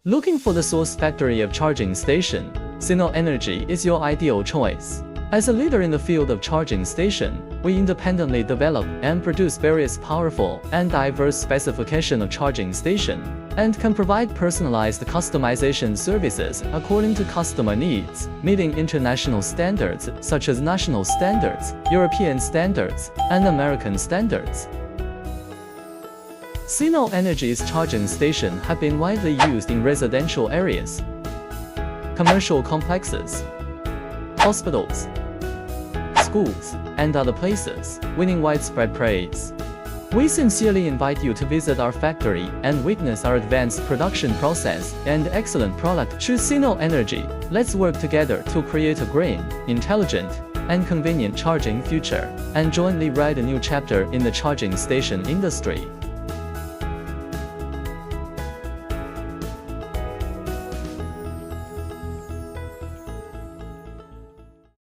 Looking for the source factory of charging station, Sino Energy is your ideal choice. As a leader in the field of charging station, we independently develop and produce various powerful and diverse specification of charging station, and can provide personalized customization services according to customer needs, meeting international standards such as national standards, European standards, and American standards. Sino Energy's charging station have been widely used in residential areas, commercial complexes, hospitals, schools, and other places, winning widespread praise. We sincerely invite you to visit our factory and witness our advanced production process and excellent product. Choose Sino Energy. Let's work together to create a green, intelligent, and convenient charging future, and jointly write a new chapter in the charging station industry.